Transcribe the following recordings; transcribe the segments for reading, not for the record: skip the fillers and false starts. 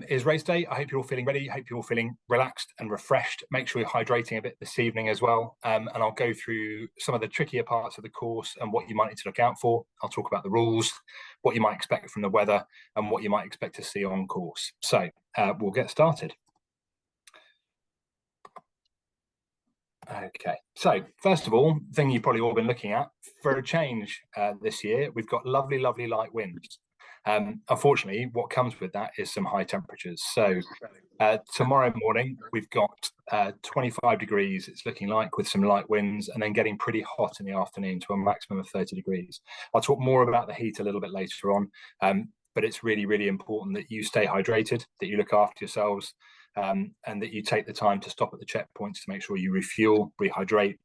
is race day. I hope you're all feeling ready. I hope you're all feeling relaxed and refreshed. Make sure you're hydrating a bit this evening as well. And I'll go through some of the trickier parts of the course and what you might need to look out for. I'll talk about the rules, what you might expect from the weather, and what you might expect to see on course. So we'll get started. Okay, so first of all, thing you've probably all been looking at, for a change this year, we've got lovely, lovely light winds. Unfortunately, what comes with that is some high temperatures. So tomorrow morning, we've got 25 degrees, it's looking like, with some light winds, and then getting pretty hot in the afternoon to a maximum of 30 degrees. I'll talk more about the heat a little bit later on, but it's really, really important that you stay hydrated, that you look after yourselves, and that you take the time to stop at the checkpoints to make sure you refuel, rehydrate,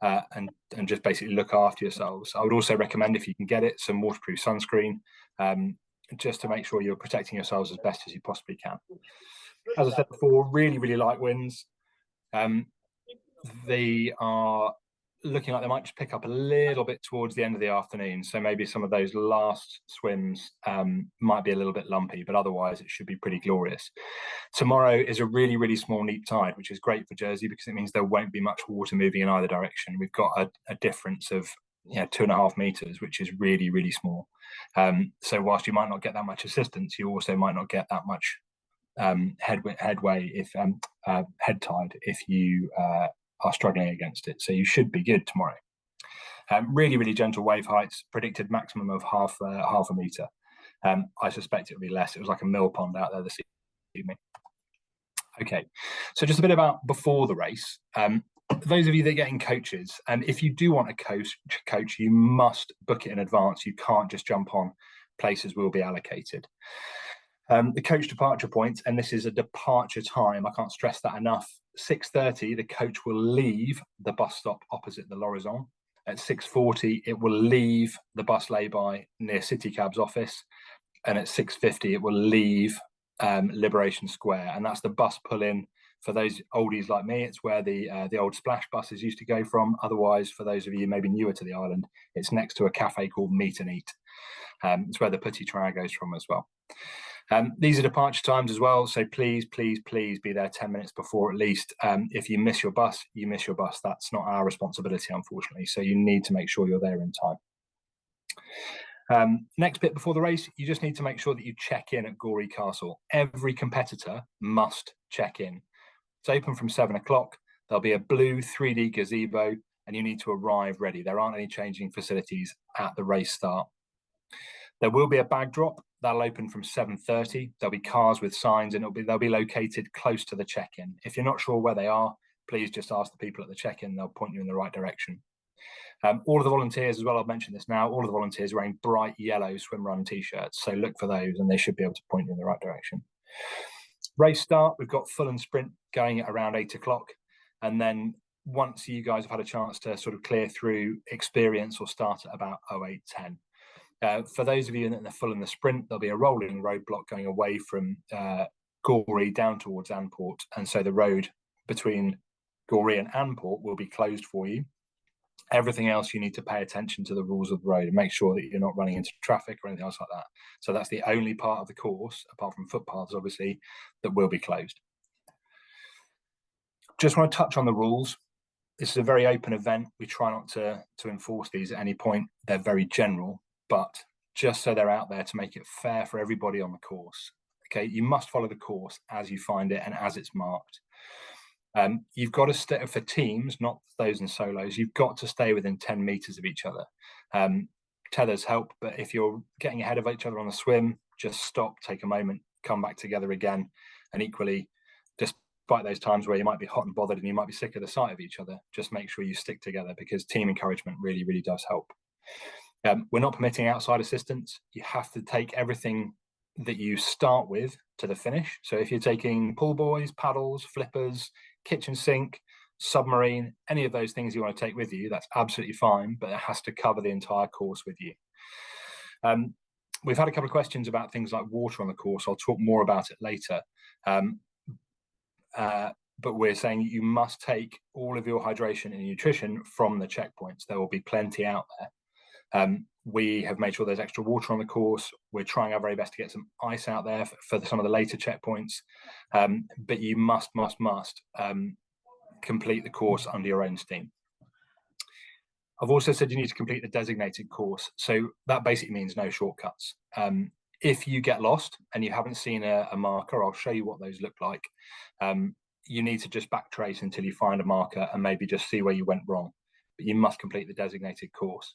and just basically look after yourselves. I would also recommend, if you can get it, some waterproof sunscreen, just to make sure you're protecting yourselves as best as you possibly can. As I said before, really, really light winds. They are looking like they might just pick up a little bit towards the end of the afternoon. So maybe some of those last swims might be a little bit lumpy, but otherwise it should be pretty glorious. Tomorrow is a really, really small neap tide, which is great for Jersey because it means there won't be much water moving in either direction. We've got a difference of 2.5 meters, which is really, really small. So whilst you might not get that much assistance, you also might not get that much headway if head tide if you are struggling against it. So you should be good tomorrow. Really, really gentle wave heights, predicted maximum of half a meter. I suspect it'll be less. It was like a mill pond out there this evening. Okay, so just a bit about before the race. Those of you that are getting coaches, and if you do want a coach, you must book it in advance. You can't just jump on. Places will be allocated. The coach departure point, and this is a departure time, I can't stress that enough. 6:30, the coach will leave the bus stop opposite the Lorison. At 6:40, it will leave the bus lay-by near CityCab's office. And at 6:50, it will leave Liberation Square. And that's the bus pull-in. For those oldies like me, it's where the old splash buses used to go from. Otherwise, for those of you maybe newer to the island, it's next to a cafe called Meet and Eat. It's where the Petit Train goes from as well. These are departure times as well, so please, please, please be there 10 minutes before at least. If you miss your bus, you miss your bus. That's not our responsibility, unfortunately, so you need to make sure you're there in time. Next bit before the race, you just need to make sure that you check in at Gorey Castle. Every competitor must check in. It's open from 7 o'clock. There'll be a blue 3D gazebo, and you need to arrive ready. There aren't any changing facilities at the race start. There will be a bag drop. That'll open from 7:30. There'll be cars with signs, and they'll be located close to the check-in. If you're not sure where they are, please just ask the people at the check-in. They'll point you in the right direction. All of the volunteers as well, I'll mention this now, all of the volunteers are wearing bright yellow swim run t-shirts, so look for those and they should be able to point you in the right direction. Race start, we've got full and sprint going at around 8 o'clock, and then once you guys have had a chance to sort of clear through, experience will start at about 08:10. For those of you in the full and the sprint, there'll be a rolling roadblock going away from Gorey down towards Anport, and so the road between Gorey and Anport will be closed for you. Everything else, you need to pay attention to the rules of the road and make sure that you're not running into traffic or anything else like that. So that's the only part of the course, apart from footpaths, obviously, that will be closed. Just want to touch on the rules. This is a very open event. We try not to enforce these at any point. They're very general, but just so they're out there to make it fair for everybody on the course. Okay, you must follow the course as you find it and as it's marked. You've got to stay, for teams, not those in solos, you've got to stay within 10 meters of each other. Tethers help, but if you're getting ahead of each other on the swim, just stop, take a moment, come back together again. And equally, despite those times where you might be hot and bothered and you might be sick of the sight of each other, just make sure you stick together, because team encouragement really, really does help. We're not permitting outside assistance. You have to take everything that you start with to the finish. So if you're taking pool buoys, paddles, flippers, kitchen sink, submarine, any of those things you want to take with you, that's absolutely fine, but it has to cover the entire course with you. We've had a couple of questions about things like water on the course. I'll talk more about it later. But we're saying you must take all of your hydration and nutrition from the checkpoints. There will be plenty out there. We have made sure there's extra water on the course. We're trying our very best to get some ice out there for some of the later checkpoints. But you must complete the course under your own steam. I've also said you need to complete the designated course. So that basically means no shortcuts. If you get lost and you haven't seen a marker, I'll show you what those look like. You need to just backtrace until you find a marker and maybe just see where you went wrong. But you must complete the designated course.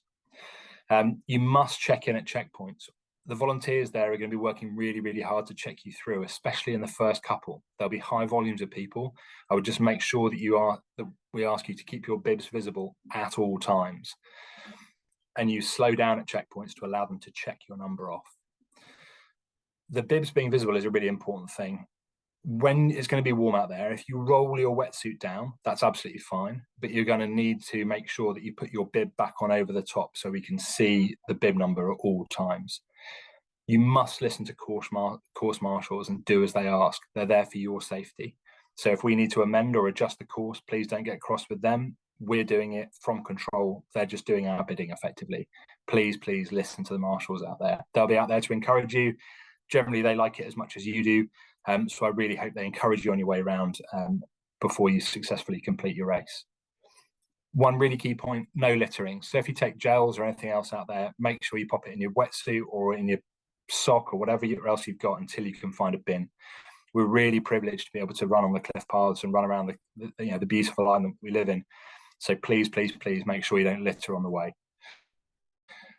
You must check in at checkpoints. The volunteers there are going to be working really, really hard to check you through, especially in the first couple. There'll be high volumes of people. I would just make sure that we ask you to keep your bibs visible at all times. And you slow down at checkpoints to allow them to check your number off. The bibs being visible is a really important thing. When it's going to be warm out there, if you roll your wetsuit down, that's absolutely fine, but you're going to need to make sure that you put your bib back on over the top so we can see the bib number at all times. You must listen to course marshals and do as they ask. They're there for your safety. So if we need to amend or adjust the course, please don't get cross with them. We're doing it from control. They're just doing our bidding effectively. Please listen to the marshals out there. They'll be out there to encourage you. Generally, they like it as much as you do. So I really hope they encourage you on your way around before you successfully complete your race. One really key point, no littering. So if you take gels or anything else out there, make sure you pop it in your wetsuit or in your sock or whatever else you've got until you can find a bin. We're really privileged to be able to run on the cliff paths and run around the beautiful island we live in. So please make sure you don't litter on the way.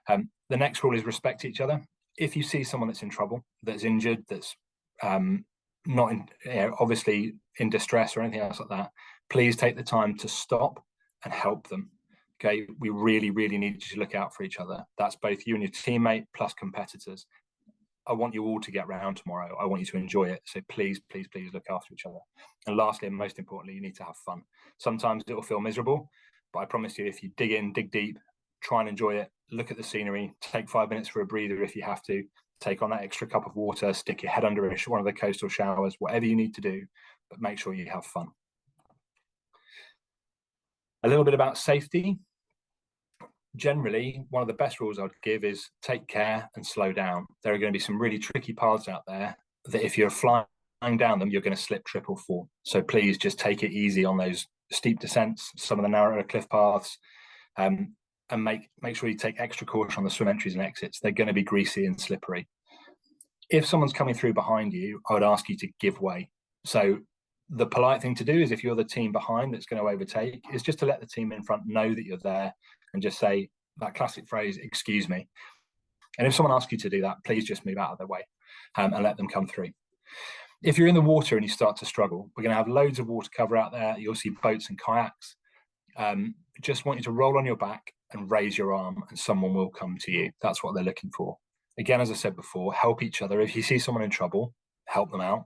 The next rule is respect each other. If you see someone that's in trouble, that's injured, that's not obviously in distress or anything else like that, please take the time to stop and help them. Okay, we really need you to look out for each other. That's both you and your teammate plus competitors. I want you all to get round tomorrow. I want you to enjoy it. So please look after each other. And lastly, and most importantly, you need to have fun. Sometimes it will feel miserable, but I promise you, if you dig deep, try and enjoy it, look at the scenery, take 5 minutes for a breather if you have to, take on that extra cup of water, stick your head under one of the coastal showers, whatever you need to do, but make sure you have fun. A little bit about safety. Generally, one of the best rules I'd give is take care and slow down. There are going to be some really tricky paths out there that if you're flying down them, you're going to slip, trip or fall. So please just take it easy on those steep descents, some of the narrower cliff paths, and make sure you take extra caution on the swim entries and exits. They're going to be greasy and slippery. If someone's coming through behind you, I would ask you to give way. So the polite thing to do is, if you're the team behind that's going to overtake, is just to let the team in front know that you're there and just say that classic phrase, excuse me. And if someone asks you to do that, please just move out of their way and let them come through. If you're in the water and you start to struggle, we're going to have loads of water cover out there. You'll see boats and kayaks. Just want you to roll on your back and raise your arm and someone will come to you. That's what they're looking for. Again, as I said before, help each other. If you see someone in trouble, help them out.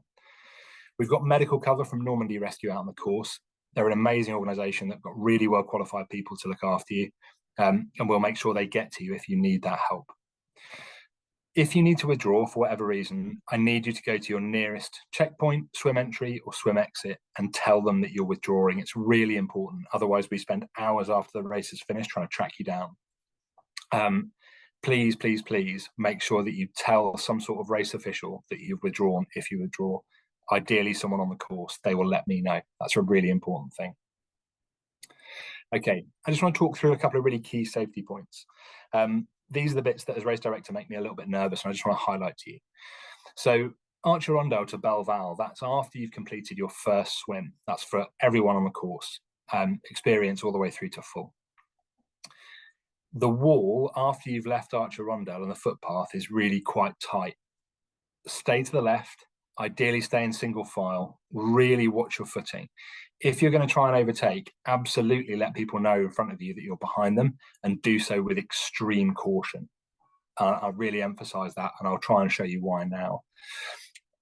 We've got medical cover from Normandy Rescue out on the course. They're an amazing organisation that have got really well qualified people to look after you, and we'll make sure they get to you if you need that help. If you need to withdraw for whatever reason, I need you to go to your nearest checkpoint, swim entry or swim exit and tell them that you're withdrawing. It's really important. Otherwise, we spend hours after the race is finished trying to track you down. Please make sure that you tell some sort of race official that you've withdrawn if you withdraw. Ideally, someone on the course. They will let me know. That's a really important thing. Okay, I just want to talk through a couple of really key safety points. These are the bits that as race director make me a little bit nervous, and I just want to highlight to you. So Archer Rondel to Belval, that's after you've completed your first swim. That's for everyone on the course, experience all the way through to full. The wall after you've left Archer Rondel and the footpath is really quite tight. Stay to the left, ideally stay in single file, really watch your footing. If you're going to try and overtake, absolutely let people know in front of you that you're behind them and do so with extreme caution. I really emphasize that, and I'll try and show you why now.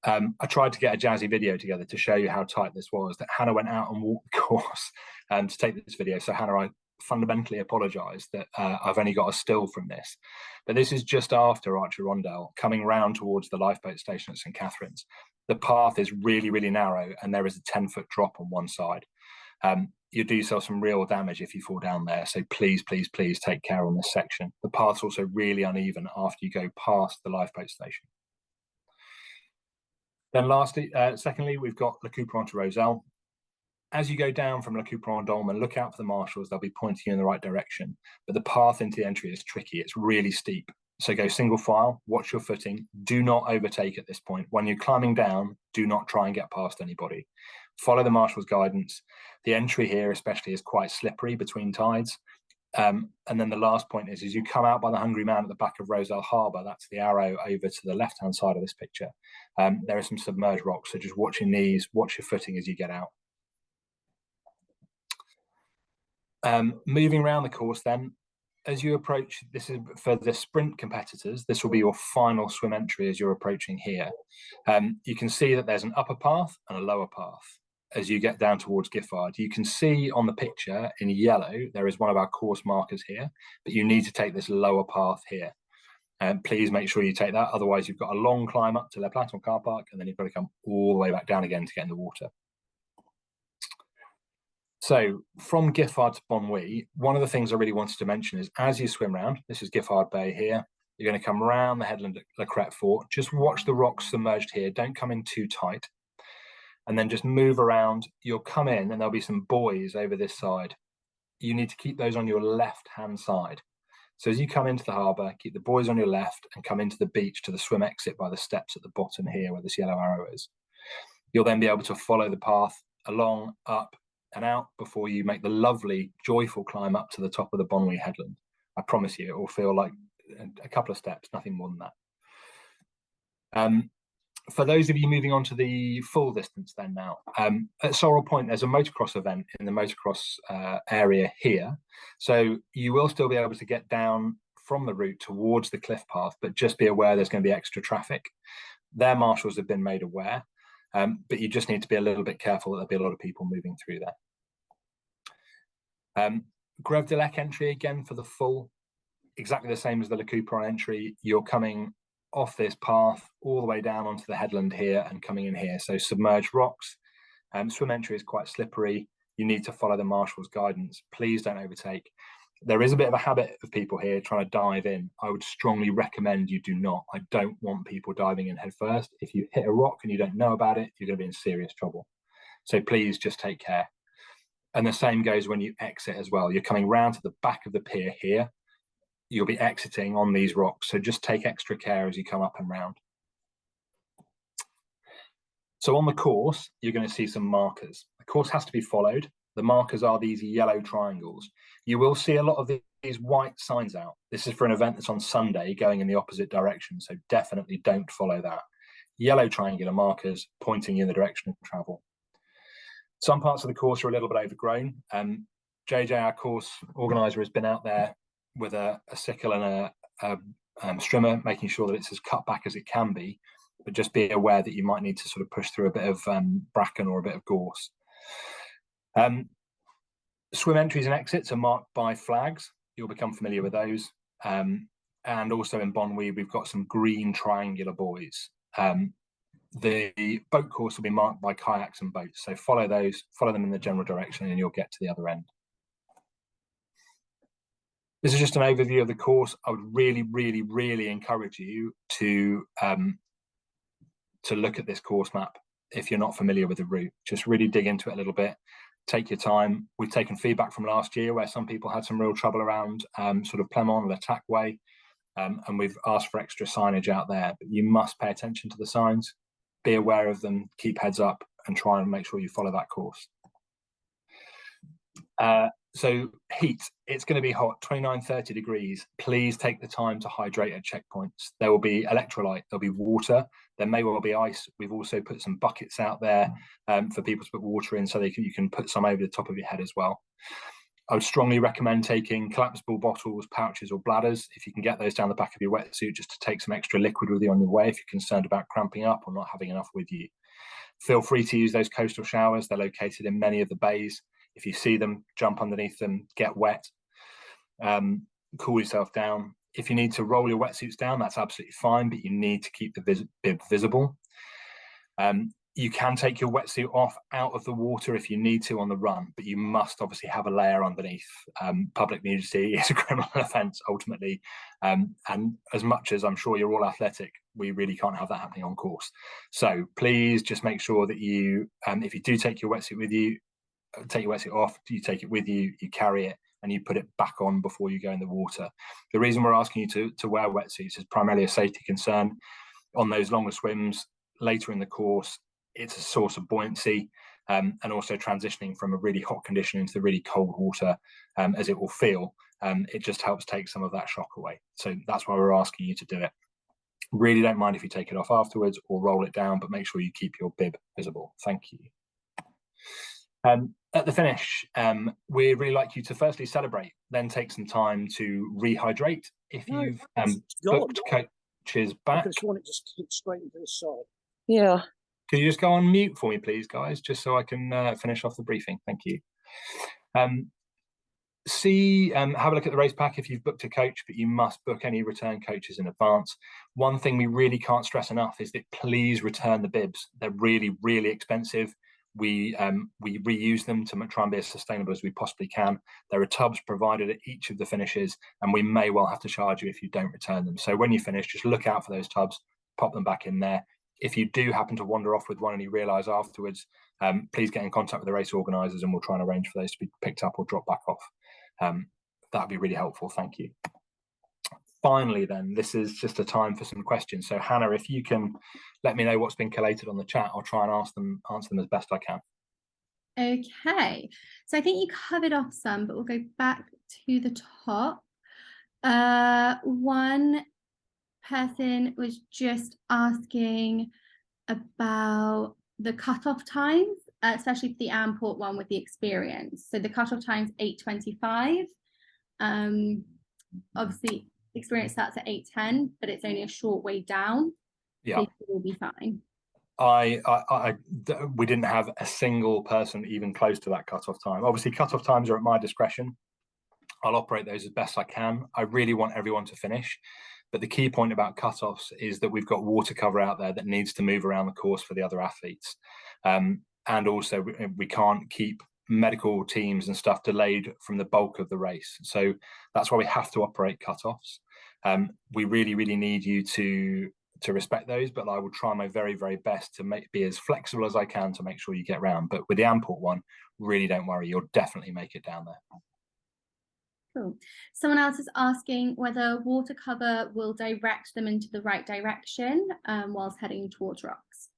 I tried to get a jazzy video together to show you how tight this was, that Hannah went out and walked the course to take this video. So Hannah, I fundamentally apologize that I've only got a still from this, but this is just after Archer Rondel, coming round towards the lifeboat station at St Catherine's. The path is really narrow and there is a 10-foot drop on one side. you do yourself some real damage if you fall down there. So please, please, please take care on this section. The path's also really uneven after you go past the lifeboat station. Then lastly, secondly, we've got Le Couperon to Roselle. As you go down from Le Couperon Dolmen, look out for the marshals. They'll be pointing you in the right direction. But the path into the entry is tricky. It's really steep. So go single file, watch your footing. Do not overtake at this point. When you're climbing down, do not try and get past anybody. Follow the marshal's guidance. The entry here especially is quite slippery between tides. And then the last point is you come out by the Hungry Man at the back of Roselle Harbour. That's the arrow over to the left-hand side of this picture. There are some submerged rocks, so just watch your knees, watch your footing as you get out. Moving around the course then, as you approach, this is for the sprint competitors, this will be your final swim entry as you're approaching here. You can see that there's an upper path and a lower path as you get down towards Giffard. You can see on the picture in yellow, there is one of our course markers here, but you need to take this lower path here. Please make sure you take that, otherwise you've got a long climb up to Le Platon car park, and then you've got to come all the way back down again to get in the water. So from Giffard to Bonwy, one of the things I really wanted to mention is as you swim around, this is Giffard Bay here, you're going to come around the headland at Le Crête Fort, just watch the rocks submerged here, don't come in too tight, and then just move around. You'll come in and there'll be some buoys over this side. You need to keep those on your left-hand side. So as you come into the harbour, keep the buoys on your left and come into the beach to the swim exit by the steps at the bottom here where this yellow arrow is. You'll then be able to follow the path along, up, and out before you make the lovely, joyful climb up to the top of the Bonwy headland. I promise you, it will feel like a couple of steps, nothing more than that. For those of you moving on to the full distance then now, at Sorrel Point, there's a motocross event in the motocross area here. So you will still be able to get down from the route towards the cliff path, but just be aware there's going to be extra traffic. Their marshals have been made aware, but you just need to be a little bit careful that there'll be a lot of people moving through there. Grève de Lec entry again for the full, exactly the same as the Le Couperon entry. You're coming off this path all the way down onto the headland here and coming in here. So submerged rocks. Swim entry is quite slippery. You need to follow the marshal's guidance. Please don't overtake. There is a bit of a habit of people here trying to dive in. I would strongly recommend you do not. I don't want people diving in head first. If you hit a rock and you don't know about it, you're going to be in serious trouble. So please just take care. And the same goes when you exit as well. You're coming round to the back of the pier here. You'll be exiting on these rocks. So just take extra care as you come up and round. So on the course, you're going to see some markers. The course has to be followed. The markers are these yellow triangles. You will see a lot of these white signs out. This is for an event that's on Sunday going in the opposite direction. So definitely don't follow that. Yellow triangular markers pointing you in the direction of travel. Some parts of the course are a little bit overgrown. JJ, our course organizer, has been out there with a sickle and a strimmer, making sure that it's as cut back as it can be, but just be aware that you might need to sort of push through a bit of bracken or a bit of gorse. Swim entries and exits are marked by flags. You'll become familiar with those. And also in Bonwy, we've got some green triangular buoys. The boat course will be marked by kayaks and boats. So follow those, follow them in the general direction, and you'll get to the other end. This is just an overview of the course. I would really, really, really encourage you to look at this course map if you're not familiar with the route. Just really dig into it a little bit. Take your time. We've taken feedback from last year where some people had some real trouble around sort of Plemon and Attack Way, and we've asked for extra signage out there. But you must pay attention to the signs, be aware of them, keep heads up, and try and make sure you follow that course. So heat, it's going to be hot, 29, 30 degrees. Please take the time to hydrate at checkpoints. There will be electrolyte, there'll be water, there may well be ice. We've also put some buckets out there for people to put water in so you can put some over the top of your head as well. I would strongly recommend taking collapsible bottles, pouches or bladders, if you can get those down the back of your wetsuit, just to take some extra liquid with you on your way if you're concerned about cramping up or not having enough with you. Feel free to use those coastal showers. They're located in many of the bays. If you see them, jump underneath them, get wet, cool yourself down. If you need to roll your wetsuits down, that's absolutely fine, but you need to keep the bib visible. You can take your wetsuit off out of the water if you need to on the run, but you must obviously have a layer underneath. Public nudity is a criminal offence ultimately. And as much as I'm sure you're all athletic, we really can't have that happening on course. So please just make sure that you, if you do take your wetsuit with you, take your wetsuit off, you take it with you, you carry it, and you put it back on before you go in the water. The reason we're asking you to wear wetsuits is primarily a safety concern. On those longer swims later in the course, it's a source of buoyancy, and also transitioning from a really hot condition into the really cold water, as it will feel, it just helps take some of that shock away. So that's why we're asking you to do it. Really don't mind if you take it off afterwards or roll it down, but make sure you keep your bib visible. Thank you. At the finish, we'd really like you to firstly celebrate, then take some time to rehydrate. If you've booked coaches back, I just want it just to keep straight into the side. Yeah. Could you just go on mute for me, please, guys, just so I can finish off the briefing? Thank you. Have a look at the race pack if you've booked a coach, but you must book any return coaches in advance. One thing we really can't stress enough is that please return the bibs. They're really, really expensive. We reuse them to try and be as sustainable as we possibly can. There are tubs provided at each of the finishes, and we may well have to charge you if you don't return them. So when you finish, just look out for those tubs, pop them back in there. If you do happen to wander off with one and you realise afterwards, please get in contact with the race organisers and we'll try and arrange for those to be picked up or dropped back off. That'd be really helpful. Thank you. Finally, then, this is just a time for some questions. So Hannah, if you can let me know what's been collated on the chat, I'll try and answer them as best I can. Okay, so I think you covered off some, but we'll go back to the top. One person was just asking about the cutoff times, especially for the Amport one with the experience. So the cutoff time's 8:25. Obviously, experience starts at 8:10, but it's only a short way down. Yeah, so will be fine. We didn't have a single person even close to that cutoff time. Obviously, cutoff times are at my discretion. I'll operate those as best I can. I really want everyone to finish. But the key point about cutoffs is that we've got water cover out there that needs to move around the course for the other athletes. And also we can't keep medical teams and stuff delayed from the bulk of the race. So that's why we have to operate cutoffs. We really, really need you to respect those, but I will try my very, very best to be as flexible as I can to make sure you get round. But with the Amport one, really don't worry, you'll definitely make it down there. Cool. Someone else is asking whether water cover will direct them into the right direction whilst heading towards rocks.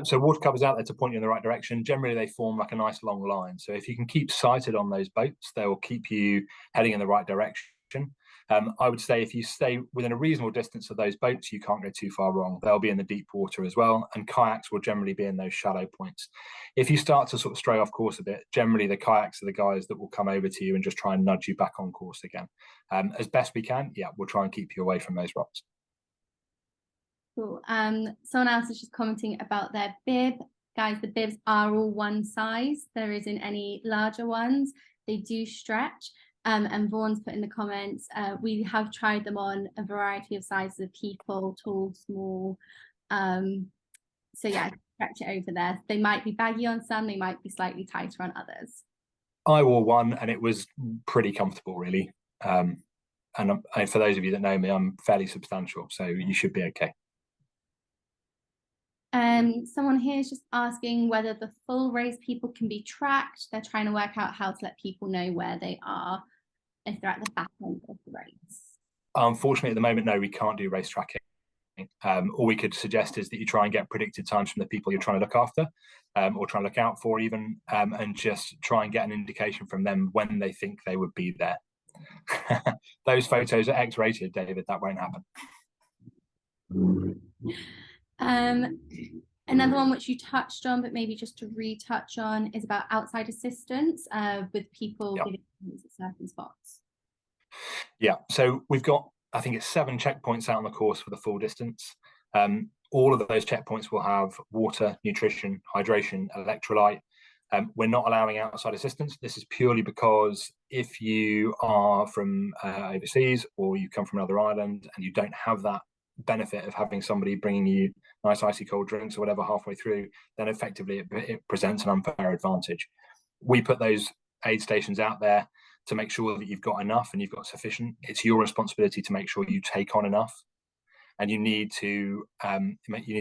So water cover's out there to point you in the right direction. Generally, they form like a nice long line. So if you can keep sighted on those boats, they will keep you heading in the right direction. I would say if you stay within a reasonable distance of those boats, you can't go too far wrong. They'll be in the deep water as well, and kayaks will generally be in those shallow points. If you start to sort of stray off course a bit, generally the kayaks are the guys that will come over to you and just try and nudge you back on course again. As best we can, yeah, we'll try and keep you away from those rocks. Cool. Someone else is just commenting about their bib. Guys, the bibs are all one size. There isn't any larger ones. They do stretch. And Vaughan's put in the comments, we have tried them on a variety of sizes of people, tall, small. So yeah, stretch it over there. They might be baggy on some, they might be slightly tighter on others. I wore one and it was pretty comfortable, really. And for those of you that know me, I'm fairly substantial, so you should be okay. Someone here is just asking whether the full race people can be tracked. They're trying to work out how to let people know where they are if they're at the back end of the race. Unfortunately, at the moment, no, we can't do race tracking. All we could suggest is that you try and get predicted times from the people you're trying to look after, or try and look out for even, and just try and get an indication from them when they think they would be there. Those photos are X-rated, David, that won't happen. Another one which you touched on, but maybe just to retouch on, is about outside assistance with people giving at certain spots. Yeah, so we've got, I think it's 7 checkpoints out on the course for the full distance. All of those checkpoints will have water, nutrition, hydration, electrolyte. We're not allowing outside assistance. This is purely because if you are from overseas or you come from another island and you don't have that benefit of having somebody bringing you nice icy cold drinks or whatever halfway through, then effectively it presents an unfair advantage. We put those aid stations out there to make sure that you've got enough and you've got sufficient. It's your responsibility to make sure you take on enough, and you need to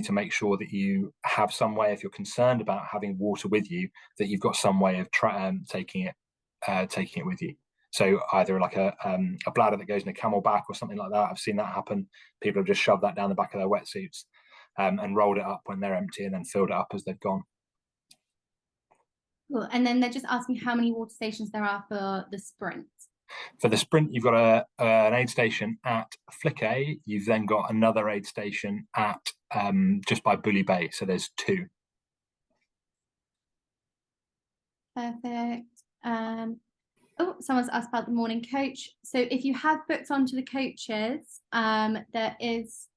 make sure that you have some way, if you're concerned about having water with you, that you've got some way of taking it with you. So either like a bladder that goes in a CamelBak or something like that. I've seen that happen. People have just shoved that down the back of their wetsuits and rolled it up when they're empty and then filled it up as they've gone. Cool. And then they're just asking how many water stations there are for the sprint. For the sprint, you've got an aid station at Flickay. You've then got another aid station at just by Bully Bay. So there's 2. Perfect. Oh, someone's asked about the morning coach. So if you have booked onto the coaches, there is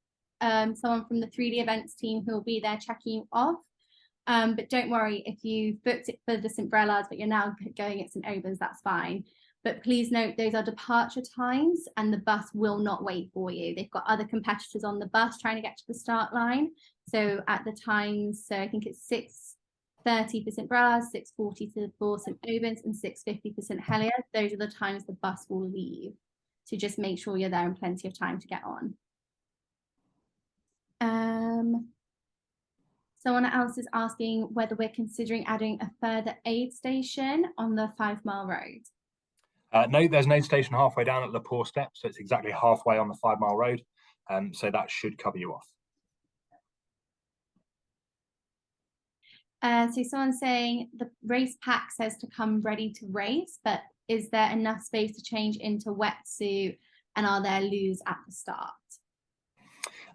someone from the 3D events team who will be there checking you off. But don't worry, if you booked it for the St Brelads, but you're now going at St Albans, that's fine. But please note those are departure times and the bus will not wait for you. They've got other competitors on the bus trying to get to the start line. So at the times, so I think it's 6:30 for St Brelads, 6:40 for St Albans, and 6:50 for St Helier. Those are the times the bus will leave. So just make sure you're there in plenty of time to get on. Someone else is asking whether we're considering adding a further aid station on the 5 Mile Road. No, there's an aid station halfway down at Le Port Steps, so it's exactly halfway on the 5 Mile Road. So that should cover you off. So someone's saying the race pack says to come ready to race, but is there enough space to change into wetsuit, and are there loos at the start?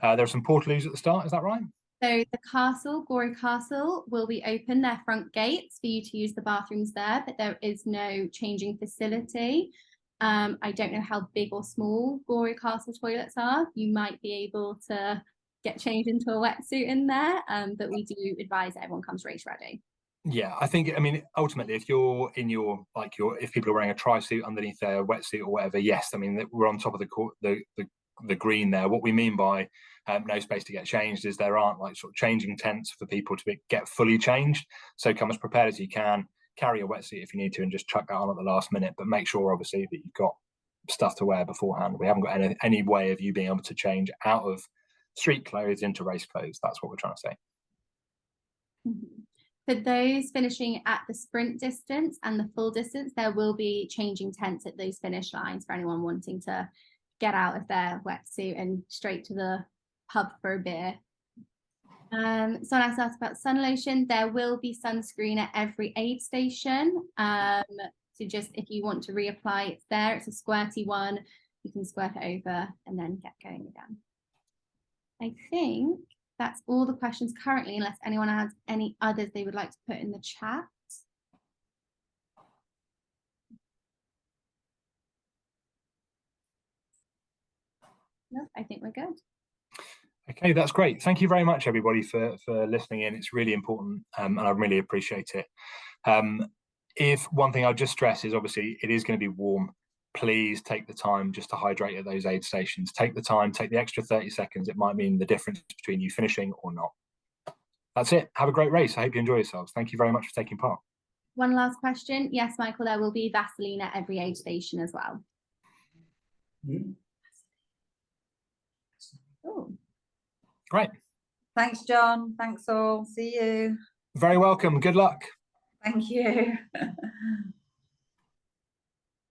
There are some portaloos at the start, is that right? So the castle, Gorey Castle, will be open, their front gates, for you to use the bathrooms there, but there is no changing facility. I don't know how big or small Gorey Castle toilets are. You might be able to get changed into a wetsuit in there, but we do advise everyone comes race ready. Yeah, I mean, ultimately, if you're in if people are wearing a tri-suit underneath their wetsuit or whatever, yes, I mean, we're on top of the green there. What we mean by no space to get changed is there aren't like sort of changing tents for people to get fully changed. So come as prepared as you can, carry a wetsuit if you need to, and just chuck that on at the last minute. But make sure, obviously, that you've got stuff to wear beforehand. We haven't got any way of you being able to change out of street clothes into race clothes. That's what we're trying to say. Mm-hmm. For those finishing at the sprint distance and the full distance, there will be changing tents at those finish lines for anyone wanting to get out of their wetsuit and straight to the pub for a beer. Someone else asked about sun lotion. There will be sunscreen at every aid station. So just if you want to reapply, it's there. It's a squirty one. You can squirt it over and then get going again. I think that's all the questions currently, unless anyone has any others they would like to put in the chat. No, I think we're good. Okay, that's great. Thank you very much, everybody, for listening in. It's really important, and I really appreciate it. If one thing I'll just stress is, obviously, it is going to be warm. Please take the time just to hydrate at those aid stations. Take the time, take the extra 30 seconds. It might mean the difference between you finishing or not. That's it. Have a great race. I hope you enjoy yourselves. Thank you very much for taking part. One last question. Yes, Michael, there will be Vaseline at every aid station as well. Oh. Great. Thanks, John. Thanks all. See you. Very welcome. Good luck. Thank you.